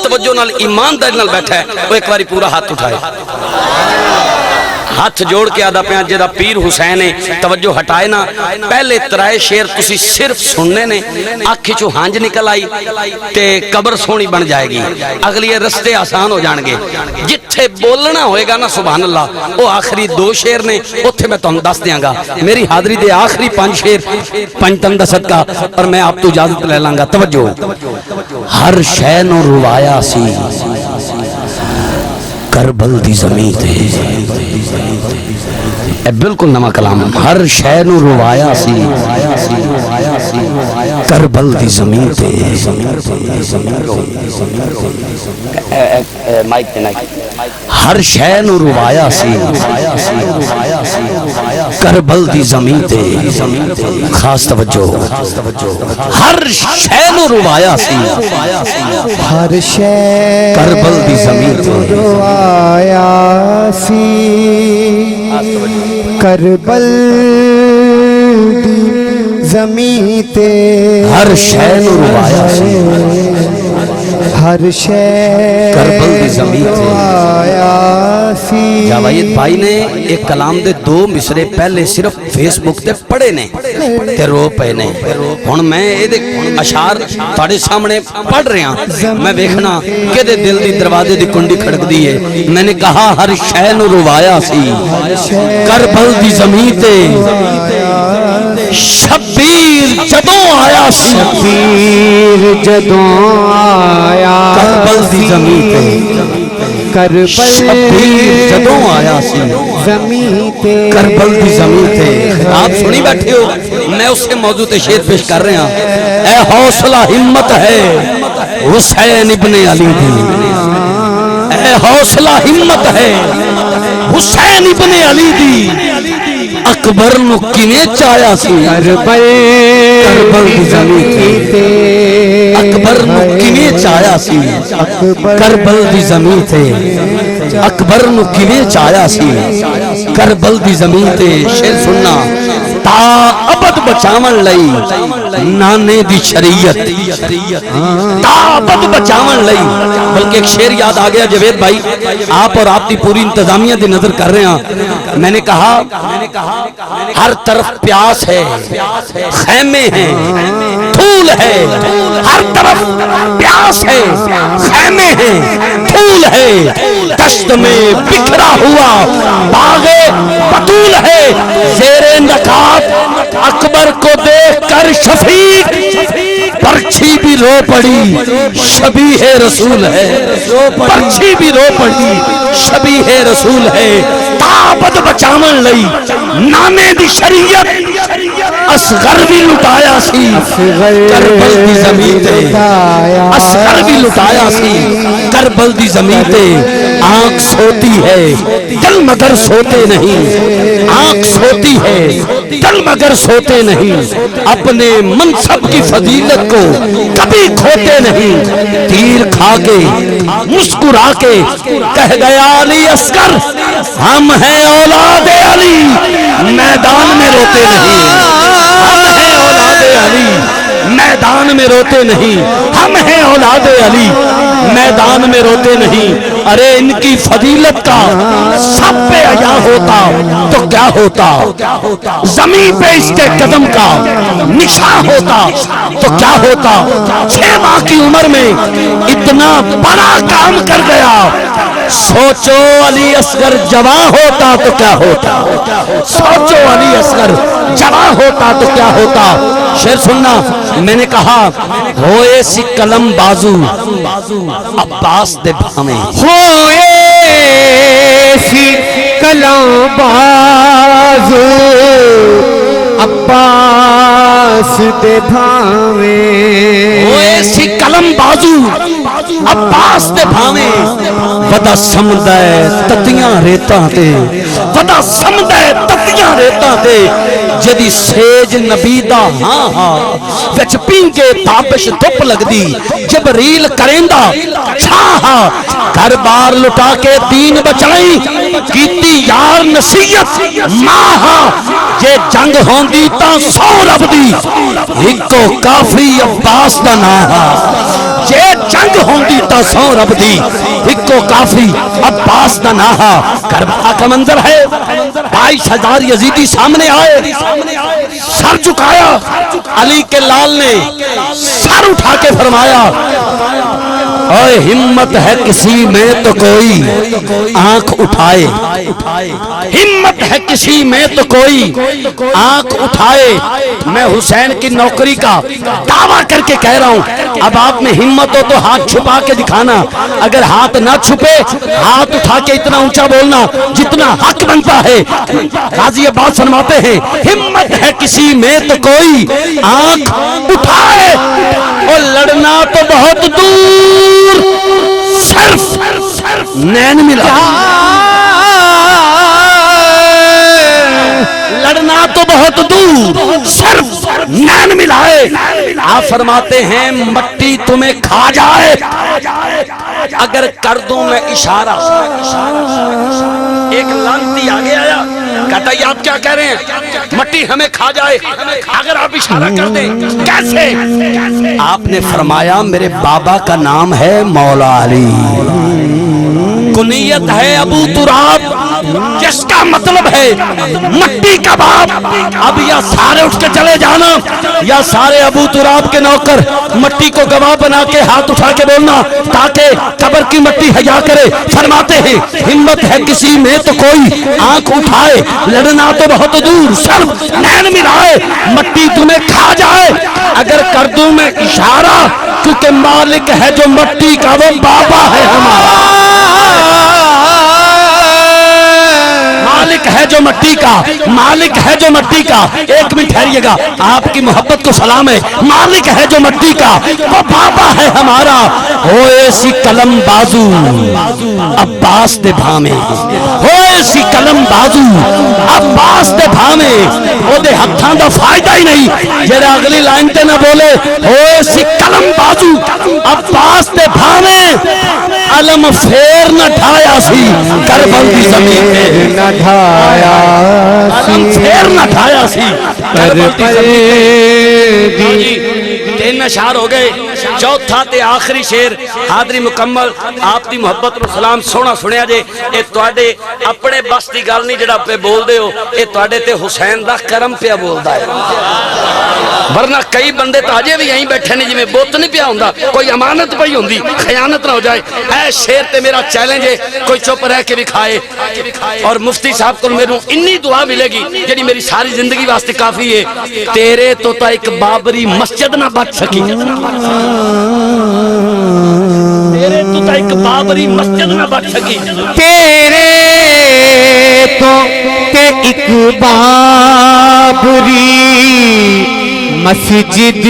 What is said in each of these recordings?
توجہ نال ایمانداری نال بیٹھا ہے وہ ایک باری پورا ہاتھ اٹھائے ہاتھ جوڑ کے آدھا پہ جدا پیر حسین ہے توجہ ہٹائے نا پہلے ترائے شیر تسی صرف سننے نے آنکھ چو ہانج نکل آئی تے قبر سونی بن جائے گی اگلی رستے آسان ہو جان گے جتھے بولنا ہوئے گا نا سبحان اللہ وہ آخری 2 شیر نے اتھے میں تم دس دیاں گا میری حاضری دے آخری 5 شیر 5 تن دا صدقہ اور میں آپ تو اجازت لے لانگا توجہ ہر شے نو روایا سی کربل دی زمین تے اے بالکل نما کلام ہر شے نو روایا سی کربل دی زمین تے مائک تے ہر شے نو روایا سی کربل دی زمین تے خاص توجہ ہر شے نو روایا سی ہر شے کربل دی زمین تے روایا سی کربل دی زمین تے ہر شے نو روایا سی ہر شے کربل دی زمین تے روایا سی جاوید بھائی نے ایک کلام دے 2 مصرے پہلے صرف فیس بک تے پڑھے نے تے رو پے نے ہن میں اے دے اشعار تہاڈے سامنے پڑھ رہا ہاں میں دیکھنا کہ دے دل دی دروازے دی کنڈی کھڑک دی ہے میں نے کہا ہر شے نو روایا سی کربل دی زمین تے شبیر جدوں آیا سی شبیر جدوں آیا کربل دی زمین تے کربل شبیر جدوں آیا سی زمین تے کربل دی زمین تے آپ سنی بیٹھے ہو میں اس سے موضوع تے شعر پیش کر رہا ہوں اے حوصلہ ہمت ہے حسین ابن علی دی اے حوصلہ ہمت ہے حسین ابن علی دی اکبر نو کنے چایا سی کربل دی زمین تے اکبر نو کنے چایا سی کربل دی زمین تے اکبر نو کنے چایا سی کربل دی زمین تے شعر سننا تا ابد بچاون لئی نانے دی شریعت تا ابد بچاون لئی بلکہ ایک شعر یاد آ گیا جوید بھائی آپ اور آپ کی پوری انتظامیہ دی نظر کر رہے ہیں میں نے کہا ہر طرف پیاس ہے خیمے ہیں پھول ہے ہر طرف پیاس ہے خیمے ہیں پھول ہے دشت میں بکھرا ہوا باغ بطول ہے زیر نقاب اکبر کو دیکھ کر شفیق پرچھی بھی رو پڑی شبیہ رسول ہے پرچھی بھی رو پڑی شبیہ رسول ہے تابد بچامن لئی نامے دی شریعت اصغر بھی لٹایا سی کربل دی زمین تے اصغر بھی لٹایا سی کربل دی زمین تے آنکھ سوتی ہے دل مگر سوتے نہیں آنکھ سوتی ہے دل مگر سوتے نہیں اپنے منصب کی فضیلت کو کبھی کھوتے نہیں تیر کھا کے مسکرا کے کہہ گیا علی اصغر ہم ہیں اولاد علی میدان میں روتے نہیں ہم ہیں اولاد علی میدان میں روتے نہیں ہم ہیں اولاد علی میدان میں روتے نہیں ارے ان کی فضیلت کا سب پہ عیا ہوتا تو کیا ہوتا زمین پہ اس کے قدم کا نشان ہوتا تو کیا ہوتا 6 ماہ کی عمر میں اتنا بڑا کام کر گیا سوچو علی اصغر جوان ہوتا تو کیا ہوتا سوچو علی اصغر جوان ہوتا تو کیا ہوتا شعر سننا میں نے کہا ہوئے سی قلم بازو عباس دے بھامیں ہوئے سی قلم بازو عباس دے بھامیں ہوئے سی قلم بازو عباس دے بھامیں ودا سمدہ تتیاں ریتاں تے ودا سمدہ تتیاں ریتاں تے جدی سیج نبی دا ہاں ہاں وچ پینگے تابش دھپ لگ دی جبریل کریندا چھاں ہاں گھر بار لٹا کے دین بچائیں کیتی یار نصیحت ماں ہاں جے جنگ ہوندی تاں 100 رب دی ایکو کافی عباس دا نا ہاں جے جنگ ہوندی تاں سو رب دی ہکو کافی عباس دا ناہا کربلا کا منظر ہے 22,000 یزیدی سامنے آئے سر جھکایا علی کے لال نے سر اٹھا کے فرمایا اے ہمت ہے کسی میں تو کوئی آنکھ اٹھائے ہمت ہے کسی میں تو کوئی آنکھ اٹھائے میں حسین کی نوکری کا دعویٰ کر کے کہہ رہا ہوں اب آپ میں ہمت ہو تو ہاتھ چھپا کے دکھانا اگر ہاتھ نہ چھپے ہاتھ اٹھا کے اتنا اونچا بولنا جتنا حق بنتا ہے قاضی عباس فرماتے ہیں ہمت ہے کسی میں تو کوئی آنکھ اٹھائے اور لڑنا تو بہت دور صرف نین ملا لڑنا تو بہت دور صرف نین ملائے آپ فرماتے ہیں مٹی تمہیں کھا جائے اگر کر دوں میں اشارہ ایک لانتی آگے آیا کہتا ہے آپ کیا کہہ رہے ہیں مٹی ہمیں کھا جائے اگر آپ اشارہ کر دیں کیسے آپ نے فرمایا میرے بابا کا نام ہے مولا علی کنیت ہے ابو تراب جس کا مطلب ہے مٹی کا باپ اب یا سارے اٹھ کے چلے جانا یا سارے ابو تراب کے نوکر مٹی کو گواہ بنا کے ہاتھ اٹھا کے بولنا تاکہ قبر کی مٹی حیا کرے فرماتے ہیں ہمت ہے کسی میں تو کوئی آنکھ اٹھائے لڑنا تو بہت دور صرف نین ملائے مٹی تمہیں کھا جائے اگر کر دوں میں اشارہ کیونکہ مالک ہے جو مٹی کا وہ بابا ہے ہمارا مالک ہے جو مٹی کا مالک ہے جو مٹی کا ایک منٹ ٹھہریے گا آپ کی محبت کو سلام ہے مالک ہے جو مٹی کا وہ بابا ہے ہمارا ہوئے سی قلم بازو عباس دے بھامے ہوئے سی قلم بازو عباس دے بھامے او دے ہتھاں دا فائدہ ہی نہیں جڑا اگلی لائن تے نہ بولے ہوئے سی قلم بازو عباس دے بھامے علم پھیر نہ ڈھایا سی کربل دی زمین پہ نہ ڈھایا علم پھیر نہ ڈھایا سی کربل دی زمین پہ تین اشعار ہو گئے چوتھا تے آخری شیر حاضری مکمل آپ دی محبت و سلام سونا سنیا جے اے تواڈے اپنے بس دی گل نہیں جڑا پہ بول دے ہو اے تواڈے تے حسین دا کرم پہ بولدا ہے ورنہ کئی بندے تاجے بھی یہیں بیٹھے نہیں جی میں بوت نہیں پیا ہوندا کوئی امانت پئی ہوندی خیانت نہ ہو جائے اے شیر تے میرا چیلنج ہے کوئی چپ رہ کے بھی کھائے اور مفتی صاحب کو میرے اتنی دعا ملے گی جڑی میری ساری زندگی واسطے کافی ہے تیرے تو تا ایک بابری مسجد نہ بچ سکی تیرے تو تا ایک بابری مسجد نہ بچ سکی تیرے تو تے ایک بابری مسجد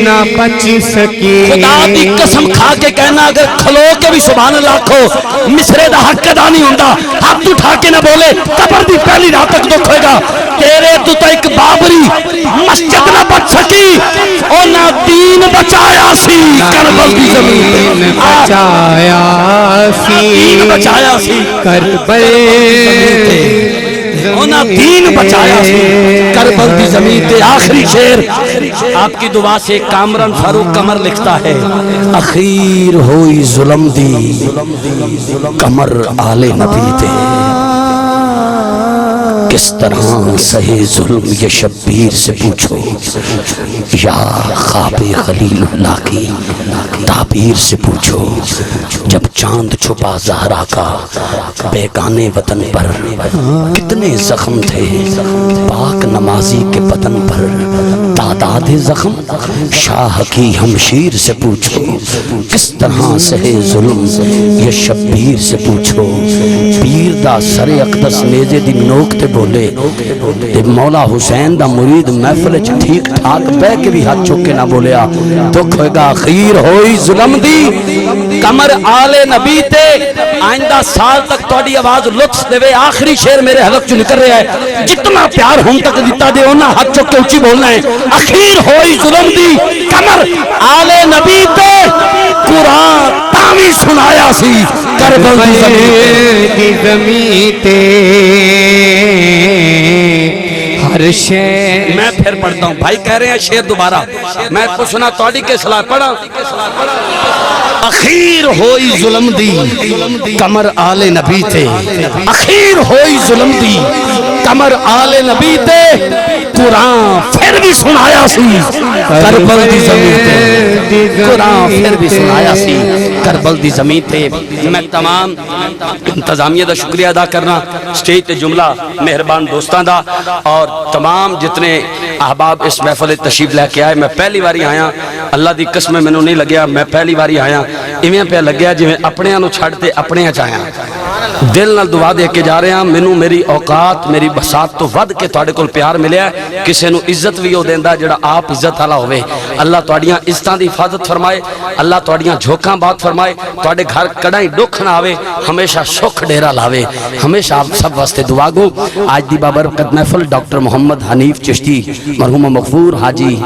نہ بچ سکی خدا دی قسم کھا کے کہنا اگر کھلو کے بھی سبحان اللہ کھو مصرے دا حق ادا نہیں ہوندا ہاتھ اٹھا کے نہ بولے قبر دی پہلی رات تک دکھ ہوئے گا تیرے تو تا ایک بابری مسجد نہ بچ سکی اور نہ دین بچایا سی کربل دی زمین بچایا سی دین بچایا سی کربل ہونا دین بچایا سی کربل دی زمین تے آخری شیر آپ کی دعا سے کامران فاروق قمر لکھتا ہے اخیر ہوئی ظلم دی قمر آل نبی تے کس طرح سہے ظلم یہ شبیر سے پوچھو یا خواب خلیل اللہ کی تعبیر سے پوچھو جب چاند چھپا زہرا کا بیگانے وطن پر کتنے زخم تھے پاک نمازی کے بدن پر تعداد زخم شاہ کی ہمشیر سے پوچھو کس طرح سہے ظلم یہ شبیر سے پوچھو پیر دا سر اقدس نیزے دی نوک تے بولے مولا حسین دا مرید محفل ٹھیک ٹھاک بہ کے بھی ہاتھ چوک کے نہ بولیا دکھ ہوئے گا اخیر ہوئی ظلم دی قمر آل نبی تے آئندہ سال تک تواڈی آواز لطف دے آخری شعر میرے حلق چ نکل رہا ہے جتنا پیار ہم تک دیتا دے اونا ہاتھ چوک کے اونچی بولنا ہے اخیر ہوئی ظلم دی قمر آل نبی تے قرآن تاوی سنایا سی کربل دی زمین تے ہر ہر شے میں پھر پڑھتا ہوں، بھائی کہہ رہے ہیں شعر دوبارہ، میں پوچھنا توڑی کے صلاح پڑھا۔ اخیر ہوئی ظلم دی کمر آل نبی تے، اخیر ہوئی ظلم دی کمر آل نبی تے، قرآن پھر بھی سنایا سی کربل دی زمین تے، قرآن پھر بھی سنایا سی کربل دی زمین تے۔ میں تمام انتظامیہ دا شکریہ ادا کرنا، سٹیج تے جملہ مہربان دوستان دا، اور تمام جتنے احباب اس محفل تشریف لے کے آئے۔ میں پہلی باری آیا، اللہ دی قسم میں نہیں لگیا، میں پہلی باری آیا ایویں پہ لگیا جویں اپنے نو چھڑتے اپنے چاہیا، دل نال دعا دے کے جا رہے ہیں۔ مینوں میری اوقات میری بسات تو ود کے تواڈے کول پیار ملیا ہے، کسے نو عزت وی او دیندا جڑا آپ عزت والا ہوے۔ اللہ تواڈیاں عزتاں دی حفاظت فرمائے، اللہ تواڈیاں جھوکاں بات فرمائے، تواڈے گھر کڑائی دکھ نہ آوے، ہمیشہ سکھ ڈیرا لاوے، ہمیشہ آپ سب واسطے دعا گو۔ آج دی بابرکت محفل ڈاکٹر محمد حنیف چشتی، مرحوم مغفور حاجی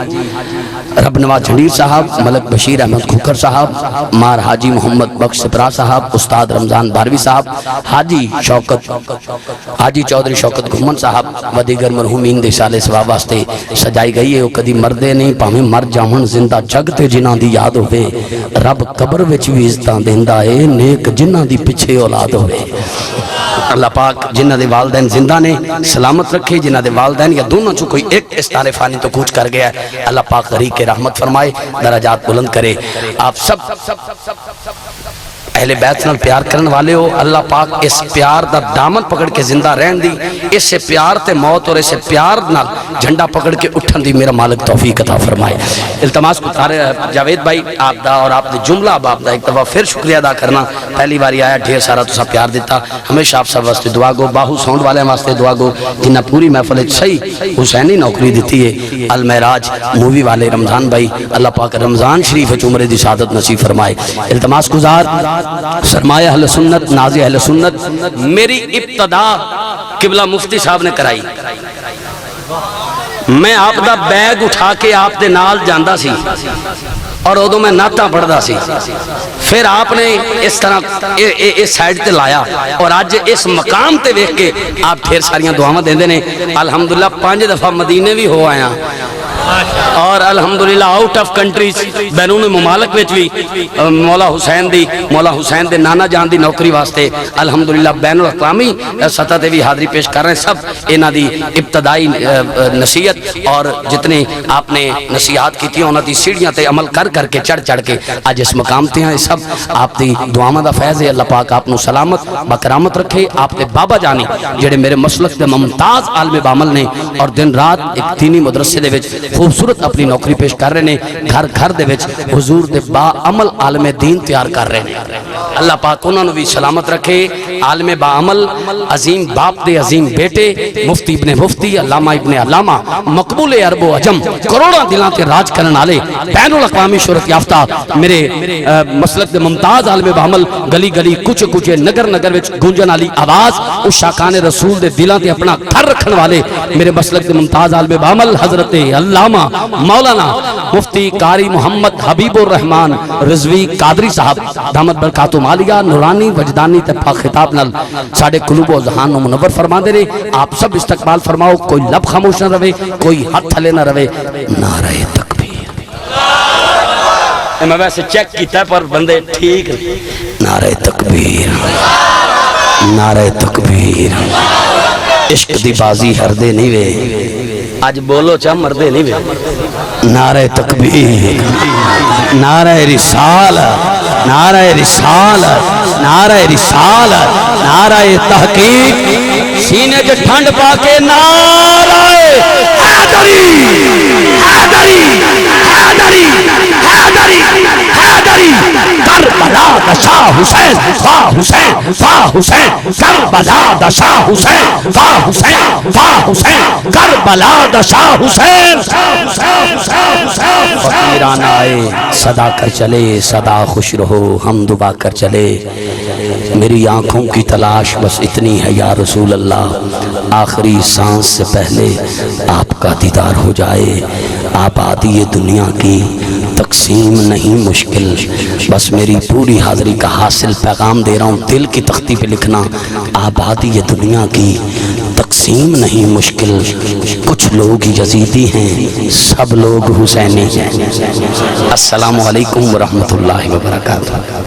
رب نواز جھنڈیر صاحب، ملک بشیر احمد کھوکر صاحب، مار حاجی محمد بخش سپرا صاحب، استاد رمضان باروی صاحب، حاجی چودھری شوکت گھمن صاحب و دیگر مرحومین دے سالے ثواب واسطے سجائی گئی ہے۔ وہ کدی مردے نہیں پاویں مر جاون، زندہ جگ تے جنہاں دی یاد ہوے، رب قبر وچ وی عزتاں دیندا اے نیک جنہاں دی پیچھے اولاد ہوے۔ اللہ پاک جنہ دے والدین زندہ نے سلامت رکھے، جنہ دے والدین یا دونوں چو کوئی ایک اس دار فانی تو کوچ کر گیا ہے، اللہ پاک غریق کے رحمت فرمائے، درجات بلند کرے۔ آپ سب اہل بیت نال پیار کرن والے ہو، اللہ پاک اس پیار دا دامن پکڑ کے زندہ رہن دی، اس سے پیار تے موت اور اس سے پیار نال جھنڈا پکڑ کے اٹھن دی میرا مالک توفیق عطا فرمائے۔ التماس کو جاوید بھائی آپ دا اور آپ دے جملہ آپ دا ایک دفعہ پھر شکریہ ادا کرنا، پہلی باری آیا ڈھیر سارا تسا پیار دیتا، ہمیشہ آپ سب واسطے دعا گو، باہو ساؤنڈ والے واسطے دعا گو جنہ پوری محفل صحیح حسینی نوکری دیتی ہے، المعراج مووی والے رمضان بھائی، اللہ پاک رمضان شریف عمرے دی سعادت نصیب فرمائے۔ التماس گزار سرمایہ اہل سنت، نازی اہل سنت، میری ابتدا قبلہ مفتی صاحب نے کرائی، میں آپ دا بیگ اٹھا کے آپ دے نال جاندہ سی اور ادو میں نعتاں پڑھدا سی، پھر آپ نے اس طرح اس سائیڈ تے لایا اور آج اس مقام تے دیکھ کے آپ ڈھیر ساریاں دعاواں دیندے نے۔ الحمدللہ 5 دفعہ مدینے بھی ہو آیا اور الحمدللہ آؤٹ آف کنٹریز بیرون ممالک وچ بھی مولا حسین دے نانا جان دی نوکری واسطے الحمدللہ بین الاقوامی سطح تے بھی حاضری پیش کر رہے ہیں۔ سب انہاں دی ابتدائی نصیحت اور جتنے آپ نے نصیحات کی تھی انہاں دی سیڑھیاں تے عمل کر کے چڑھ کے آج اس مقام تے ہیں، سب آپ دی دعاواں دا فیض ہے۔ اللہ پاک آپ نو سلامت بکرامت رکھے۔ آپ تے بابا جانی جڑے میرے مسلک دے ممتاز عالم بعمل نے اور دن رات ایک دینی مدرسے دے وچ خوبصورت اپنی نوکری پیش کر رہے ہیں، گھر دے وچ حضور دے با عمل عالم دین تیار کر رہے ہیں۔ اللہ پاک انہوں نے بھی سلامت رکھے۔ عالم با عمل، عظیم باپ دے عظیم بیٹے، مفتی ابن مفتی، علامہ ابن علامہ، مقبول عرب و عجم، کروڑاں دلاں تے راج کرن والے، بین الاقوامی شہرت یافتہ میرے مسلک دے ممتاز عالم با عمل، گلی گلی کوچے نگر وچ گونجن والی آواز، اس شاکان رسول دے دلاں تے اپنا گھر رکھن والے میرے مسلک دے ممتاز عالم با عمل حضرت علامہ مولانا مفتی قاری محمد حبیب الرحمن رضوی قادری صاحب دامت برکات مالیہ نورانی وجدانی تے پاک خطاب نال ساڑے قلوب و ذہان نو منور فرما دے رہے۔ آپ سب استقبال فرماؤ، کوئی لب خاموش نہ رہے، کوئی ہاتھ تھلے نہ رہے۔ نعرہ تکبیر، میں ویسے چیک کیتا ہے پر بندے ٹھیک۔ نعرہ تکبیر، نعرہ تکبیر، عشق دی بازی ہر دے نہیں وے، آج بولو چاہ مردے نہیں وے۔ نعرہ تکبیر، نعرہ رسالت، نعرہ رسالت، نعرہ رسالت، نعرہ تحقیق، سینے جو ٹھنڈ پا کے نعرہ حیدری، حیدری، حیدری، حیدری، حیدری، کربلا دا شاہ حسین، فاہ حسین، فاہ حسین، کربلا دا شاہ حسین، فاہ حسین، فاہ حسین، کربلا دا شاہ حسین۔ فقیران آئے صدا کر چلے، صدا خوش رہو ہم دبا کر چلے، میری آنکھوں کی تلاش بس اتنی ہے یا رسول اللہ، آخری سانس سے پہلے آپ کا دیدار ہو جائے۔ آبادی دنیا کی تقسیم نہیں مشکل، بس میری پوری حاضری کا حاصل پیغام دے رہا ہوں، دل کی تختی پہ لکھنا، آبادی دنیا کی تقسیم تقسیم نہیں مشکل، کچھ لوگ یزیدی ہیں سب لوگ حسینی ہیں۔ السلام علیکم ورحمۃ اللہ وبرکاتہ۔